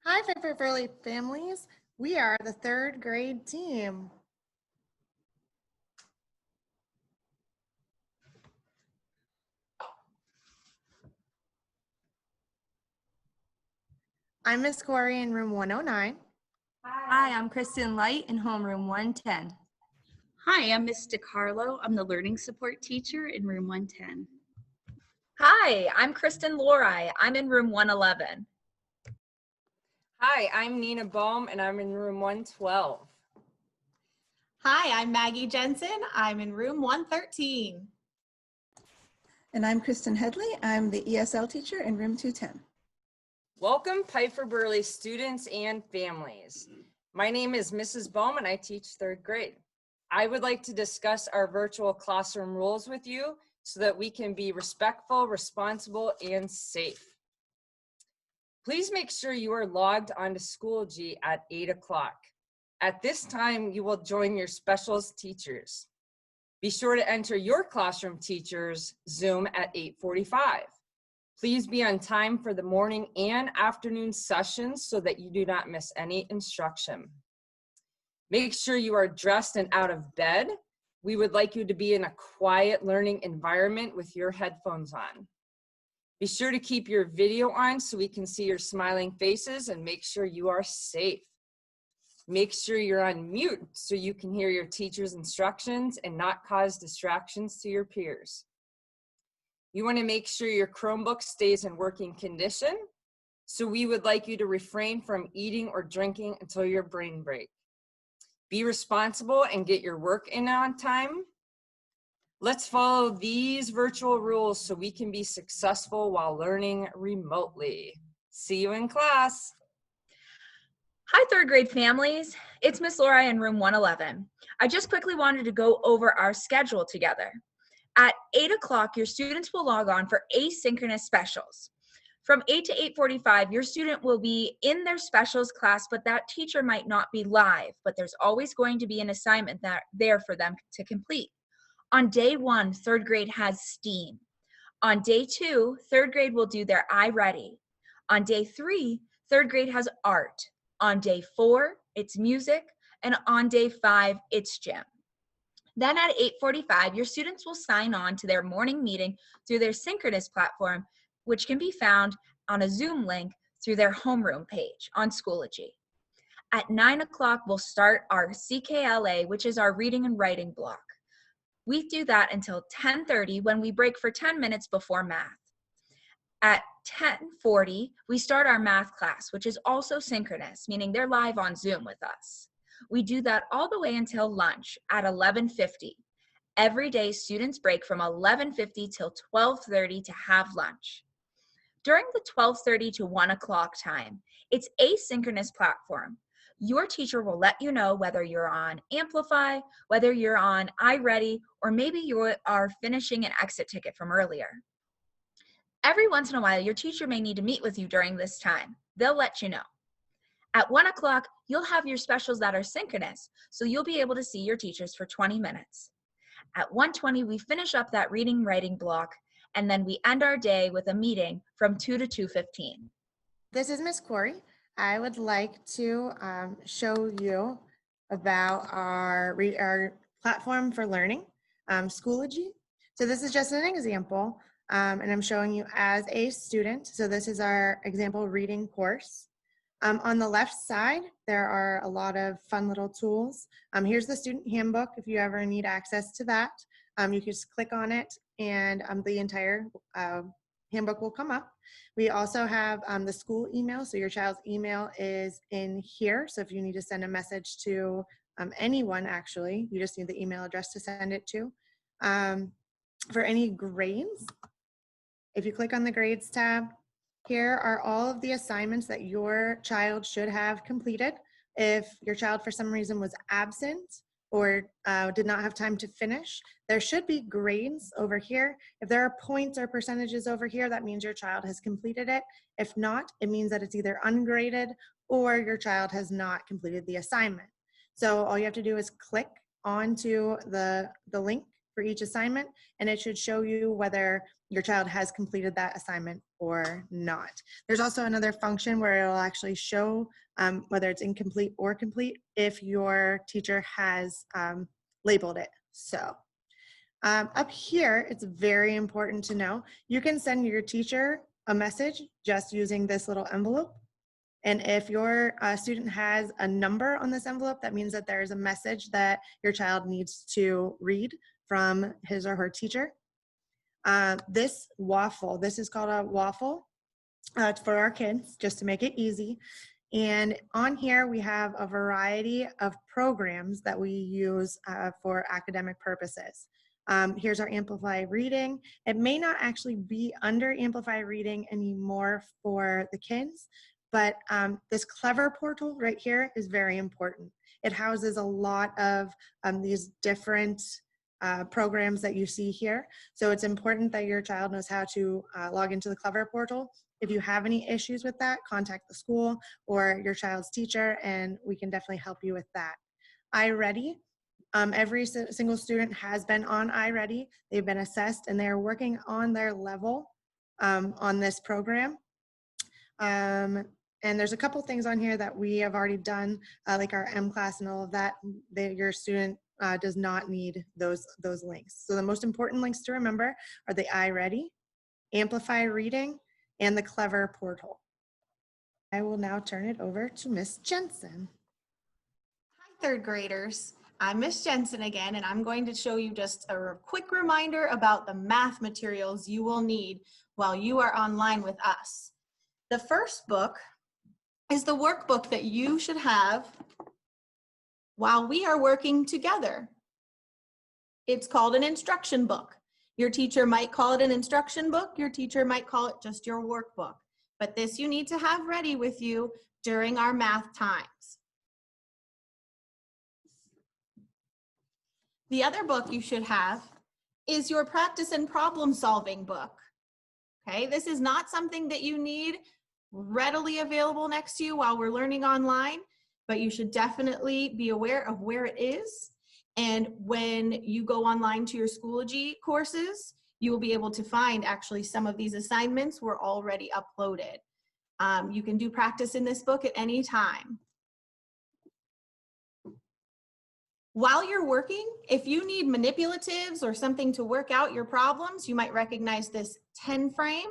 Hi, Pfeiffer-Burleigh families. We are the third grade team. I'm Miss Corey in room 109. Hi, I'm Kristen Light in homeroom 110. Hi, I'm Miss DiCarlo. I'm the learning support teacher in room 110. Hi, I'm Kristen Lorai. I'm in room 111. Hi, I'm Nina Bohm and I'm in room 112. Hi, I'm Maggie Jensen. I'm in room 113. And I'm Kristen Headley. I'm the ESL teacher in room 210. Welcome Pfeiffer-Burleigh students and families. My name is Mrs. Bohm and I teach third grade. I would like to discuss our virtual classroom rules with you so that we can be respectful, responsible, and safe. Please make sure you are logged onto Schoology at 8 o'clock. At this time, you will join your specials teachers. Be sure to enter your classroom teacher's Zoom at 8:45. Please be on time for the morning and afternoon sessions so that you do not miss any instruction. Make sure you are dressed and out of bed. We would like you to be in a quiet learning environment with your headphones on. Be sure to keep your video on so we can see your smiling faces and make sure you are safe. Make sure you're on mute so you can hear your teacher's instructions and not cause distractions to your peers. You want to make sure your Chromebook stays in working condition, so we would like you to refrain from eating or drinking until your brain break. Be responsible and get your work in on time. Let's follow these virtual rules so we can be successful while learning remotely. See you in class. Hi, third grade families. It's Miss Lorai in room 111. I just quickly wanted to go over our schedule together. At 8 o'clock, your students will log on for asynchronous specials. From 8 to 8:45, your student will be in their specials class, but that teacher might not be live, but there's always going to be an assignment there for them to complete. On day 1, third grade has STEAM. On day 2, third grade will do their iReady. On day 3, third grade has art. On day 4, it's music. And on day 5, it's gym. Then at 8:45, your students will sign on to their morning meeting through their synchronous platform, which can be found on a Zoom link through their homeroom page on Schoology. At 9 o'clock, we'll start our CKLA, which is our reading and writing block. We do that until 10:30 when we break for 10 minutes before math. At 10:40, we start our math class, which is also synchronous, meaning they're live on Zoom with us. We do that all the way until lunch at 11:50. Every day, students break from 11:50 till 12:30 to have lunch. During the 12:30 to 1 o'clock time, it's asynchronous platform. Your teacher will let you know whether you're on Amplify, whether you're on iReady, or maybe you are finishing an exit ticket from earlier. Every once in a while, your teacher may need to meet with you during this time. They'll let you know. At 1 o'clock, you'll have your specials that are synchronous, so you'll be able to see your teachers for 20 minutes. At 1:20, we finish up that reading writing block, and then we end our day with a meeting from 2 to 2:15. This is Miss Corey. I would like to show you about our platform for learning, Schoology. So this is just an example, and I'm showing you as a student. So this is our example reading course. On the left side, there are a lot of fun little tools. Here's the student handbook if you ever need access to that. You can just click on it and the entire handbook will come up. We also have the school email, so your child's email is in here. So if you need to send a message to anyone, actually, you just need the email address to send it to. For any grades, if you click on the grades tab, here are all of the assignments that your child should have completed. If your child for some reason was absent or did not have time to finish, there should be grades over here. If there are points or percentages over here, that means your child has completed it. If not, it means that it's either ungraded or your child has not completed the assignment. So all you have to do is click onto the link for each assignment, and it should show you whether your child has completed that assignment or not. There's also another function where it'll actually show whether it's incomplete or complete if your teacher has labeled it so. Up here, it's very important to know, you can send your teacher a message just using this little envelope. And if your student has a number on this envelope, that means that there is a message that your child needs to read from his or her teacher. This waffle, this is called a waffle. It's for our kids, just to make it easy. And on here, we have a variety of programs that we use for academic purposes. Here's our Amplify Reading. It may not actually be under Amplify Reading anymore for the kids, but this Clever portal right here is very important. It houses a lot of these different programs that you see here. So it's important that your child knows how to log into the Clever portal. If you have any issues with that, contact the school or your child's teacher, and we can definitely help you with that. iReady, every single student has been on iReady. They've been assessed and they're working on their level on this program. And there's a couple things on here that we have already done, like our M class and all of that. Your student does not need those links. So the most important links to remember are the iReady, Amplify Reading, and the Clever portal. I will now turn it over to Miss Jensen. Hi, third graders. I'm Miss Jensen again, and I'm going to show you just a quick reminder about the math materials you will need while you are online with us. The first book is the workbook that you should have while we are working together. It's called an instruction book. Your teacher might call it an instruction book. Your teacher might call it just your workbook. But this you need to have ready with you during our math times. The other book you should have is your practice and problem solving book. Okay, this is not something that you need readily available next to you while we're learning online, but you should definitely be aware of where it is. And when you go online to your Schoology courses, you will be able to find actually some of these assignments were already uploaded. You can do practice in this book at any time. While you're working, if you need manipulatives or something to work out your problems, you might recognize this 10 frame.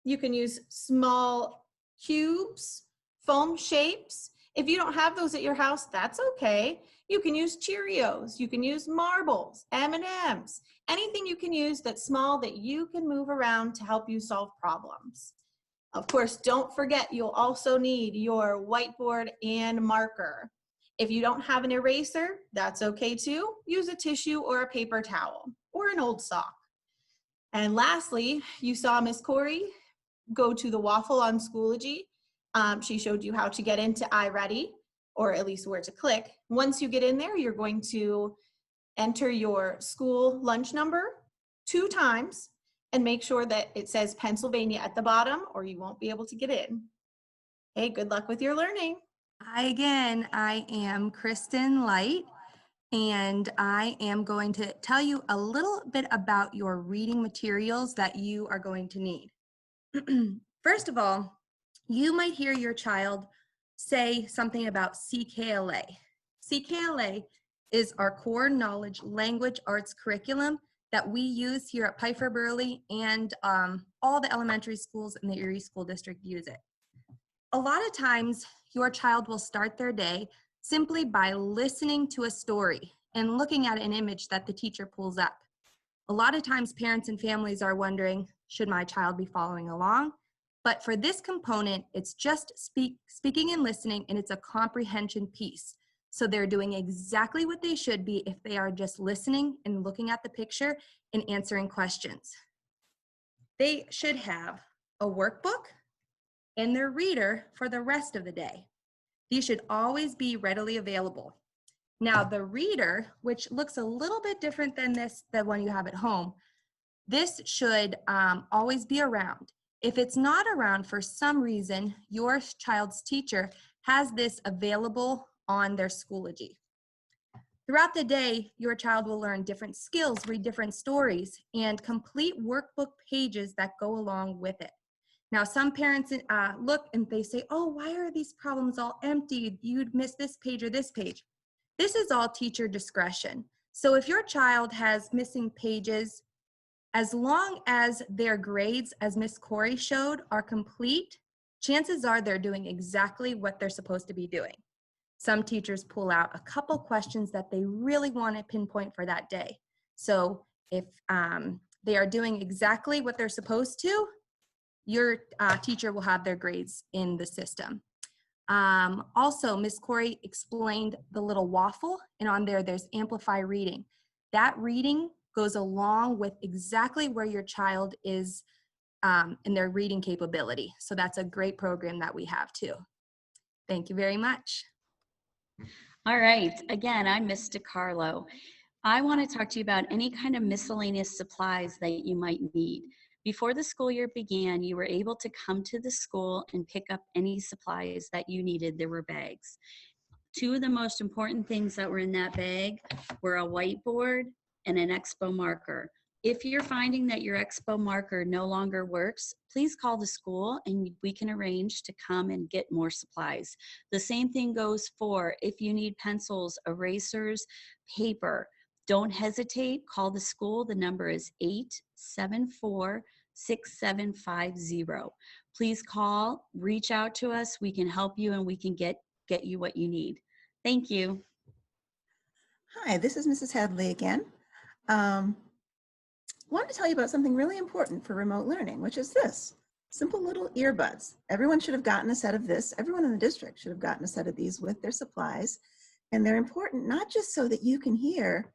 You can use small cubes, foam shapes. If you don't have those at your house, that's okay. You can use Cheerios, you can use marbles, M&Ms, anything you can use that's small that you can move around to help you solve problems. Of course, don't forget you'll also need your whiteboard and marker. If you don't have an eraser, that's okay too. Use a tissue or a paper towel or an old sock. And lastly, you saw Miss Corey go to the waffle on Schoology. She showed you how to get into iReady, or at least where to click. Once you get in there, you're going to enter your school lunch number 2 times and make sure that it says Pennsylvania at the bottom or you won't be able to get in. Hey, good luck with your learning. I am Kristen Light, and I am going to tell you a little bit about your reading materials that you are going to need. First of all, you might hear your child say something about CKLA. CKLA is our core knowledge language arts curriculum that we use here at Pfeiffer-Burleigh, and all the elementary schools in the Erie School District use it. A lot of times your child will start their day simply by listening to a story and looking at an image that the teacher pulls up. A lot of times parents and families are wondering, should my child be following along? But for this component, it's just speaking and listening, and it's a comprehension piece. So they're doing exactly what they should be if they are just listening and looking at the picture and answering questions. They should have a workbook and their reader for the rest of the day. These should always be readily available. Now the reader, which looks a little bit different than the one you have at home, this should always be around. If it's not around for some reason, your child's teacher has this available on their Schoology. Throughout the day, your child will learn different skills, read different stories, and complete workbook pages that go along with it. Now, some parents look and they say, oh, why are these problems all empty? You'd miss this page or this page. This is all teacher discretion. So if your child has missing pages, as long as their grades, as Miss Corey showed, are complete, chances are they're doing exactly what they're supposed to be doing. Some teachers pull out a couple questions that they really want to pinpoint for that day. So if they are doing exactly what they're supposed to, your teacher will have their grades in the system. Also, Miss Corey explained the little waffle, and on there's amplify reading. That reading goes along with exactly where your child is in their reading capability. So that's a great program that we have too. Thank you very much. All right, again, I'm Miss DiCarlo. I want to talk to you about any kind of miscellaneous supplies that you might need. Before the school year began, you were able to come to the school and pick up any supplies that you needed. There were bags. Two of the most important things that were in that bag were a whiteboard and an expo marker. If you're finding that your expo marker no longer works, please call the school and we can arrange to come and get more supplies. The same thing goes for if you need pencils, erasers, paper. Don't hesitate, call the school. The number is 874-6750. Please call, reach out to us. We can help you and we can get you what you need. Thank you. Hi, this is Mrs. Hadley again. Wanted to tell you about something really important for remote learning, which is this, simple little earbuds. Everyone should have gotten a set of this. Everyone in the district should have gotten a set of these with their supplies. And they're important not just so that you can hear,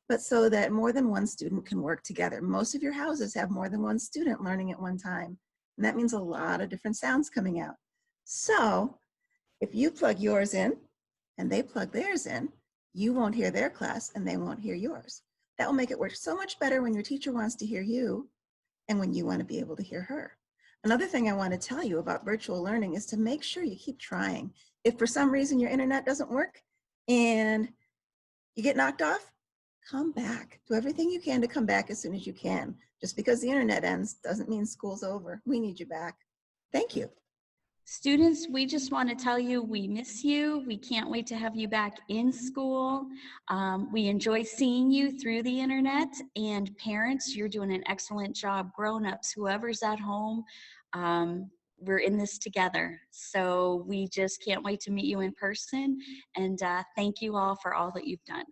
but so that more than one student can work together. Most of your houses have more than one student learning at one time. And that means a lot of different sounds coming out. So if you plug yours in and they plug theirs in, you won't hear their class and they won't hear yours. That will make it work so much better when your teacher wants to hear you and when you want to be able to hear her. Another thing I want to tell you about virtual learning is to make sure you keep trying. If for some reason your internet doesn't work and you get knocked off, come back. Do everything you can to come back as soon as you can. Just because the internet ends doesn't mean school's over. We need you back. Thank you. Students, we just want to tell you we miss you. We can't wait to have you back in school. We enjoy seeing you through the internet. And parents, you're doing an excellent job. Grown-ups, whoever's at home, we're in this together. So we just can't wait to meet you in person. And thank you all for all that you've done.